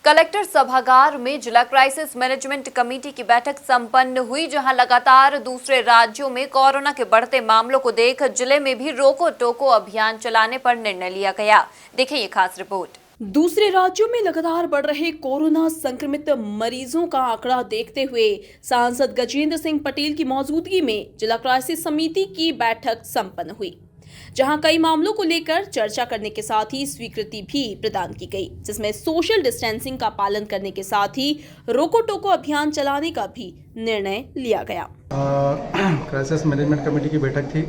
Collector सभागार में जिला क्राइसिस मैनेजमेंट कमेटी की बैठक संपन्न हुई, जहां लगातार दूसरे राज्यों में कोरोना के बढ़ते मामलों को देख जिले में भी रोको टोको अभियान चलाने पर निर्णय लिया गया। देखिए ये खास रिपोर्ट। दूसरे राज्यों में लगातार बढ़ रहे कोरोना संक्रमित मरीजों का आंकड़ा देखते हुए सांसद गजेंद्र सिंह पटेल की मौजूदगी में जिला क्राइसिस समिति की बैठक संपन्न हुई, जहां कई मामलों को लेकर चर्चा करने के साथ ही स्वीकृति भी प्रदान की गई, जिसमें सोशल डिस्टेंसिंग का पालन करने के साथ ही रोको टोको अभियान चलाने का भी निर्णय लिया गया। क्राइसिस मैनेजमेंट कमेटी की बैठक थी,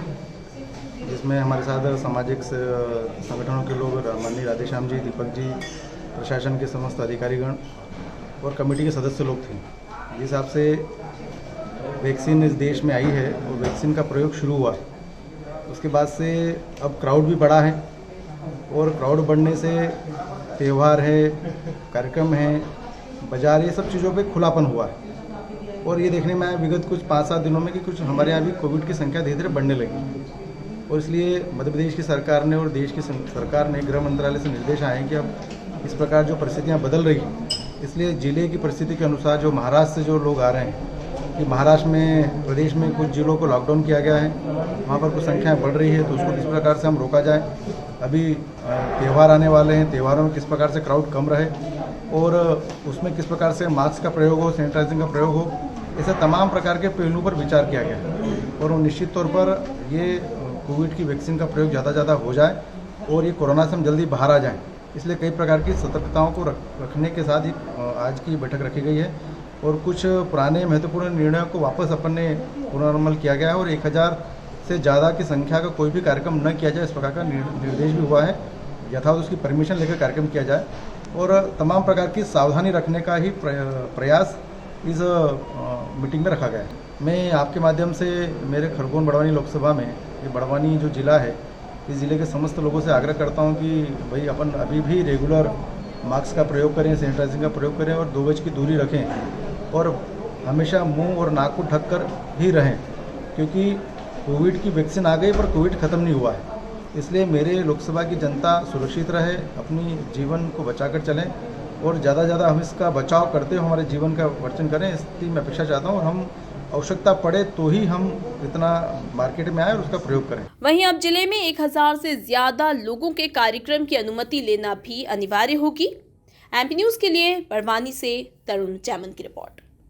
जिसमें हमारे साथ सामाजिक संगठनों के लोग माननीय राधेश्याम जी, दीपक जी, प्रशासन के समस्त अधिकारीगण और कमेटी के सदस्य लोग थे। जिस हिसाब से वैक्सीन इस देश में आई है और वैक्सीन का प्रयोग शुरू हुआ, उसके बाद से अब क्राउड भी बढ़ा है और क्राउड बढ़ने से त्यौहार है, कार्यक्रम है, बाजार, ये सब चीज़ों पे खुलापन हुआ है। और ये देखने में आया विगत कुछ 5-7 दिनों में कि कुछ हमारे यहाँ भी कोविड की संख्या धीरे धीरे बढ़ने लगी, और इसलिए मध्य प्रदेश की सरकार ने और देश की सरकार ने गृह मंत्रालय से निर्देश आए हैं कि अब इस प्रकार जो परिस्थितियाँ बदल रही हैं, इसलिए जिले की परिस्थिति के अनुसार जो महाराष्ट्र से जो लोग आ रहे हैं, कि महाराष्ट्र में, प्रदेश में कुछ जिलों को लॉकडाउन किया गया है, वहाँ पर कुछ संख्याएं बढ़ रही है, तो उसको किस प्रकार से हम रोका जाए। अभी त्यौहार आने वाले हैं, त्यौहारों में किस प्रकार से क्राउड कम रहे और उसमें किस प्रकार से मास्क का प्रयोग हो, सैनिटाइजिंग का प्रयोग हो, ऐसे तमाम प्रकार के पहलुओं पर विचार किया गया। और निश्चित तौर पर ये कोविड की वैक्सीन का प्रयोग ज़्यादा हो जाए और ये कोरोना से हम जल्दी बाहर आ जाएँ, इसलिए कई प्रकार की सतर्कताओं को रखने के साथ ही आज की बैठक रखी गई है और कुछ पुराने महत्वपूर्ण निर्णयों को वापस अपन ने पुनर्मल किया गया है और 1000 से ज़्यादा की संख्या का कोई भी कार्यक्रम न किया जाए, इस प्रकार का निर्देश भी हुआ है। यथावत उसकी परमिशन लेकर कार्यक्रम किया जाए और तमाम प्रकार की सावधानी रखने का ही प्रयास इस मीटिंग में रखा गया है। मैं आपके माध्यम से मेरे खरगोन बड़वानी लोकसभा में, ये बड़वानी जो जिला है, इस ज़िले के समस्त लोगों से आग्रह करता हूँ कि भाई अपन अभी भी रेगुलर मास्क का प्रयोग करें, सैनिटाइजिंग का प्रयोग करें और 2 गज की दूरी रखें और हमेशा मुंह और नाक को ढककर ही रहें, क्योंकि कोविड की वैक्सीन आ गई पर कोविड ख़त्म नहीं हुआ है। इसलिए मेरे लोकसभा की जनता सुरक्षित रहे, अपनी जीवन को बचाकर चलें और ज़्यादा से ज़्यादा हम इसका बचाव करते हुए हमारे जीवन का वर्चन करें, इसकी मैं अपेक्षा चाहता हूँ। और हम आवश्यकता पड़े तो ही हम इतना मार्केट में आए और उसका प्रयोग करें। वहीं अब जिले में 1000 से ज्यादा लोगों के कार्यक्रम की अनुमति लेना भी अनिवार्य होगी। एमपी न्यूज के लिए बड़वानी से तरुण जैमन की रिपोर्ट।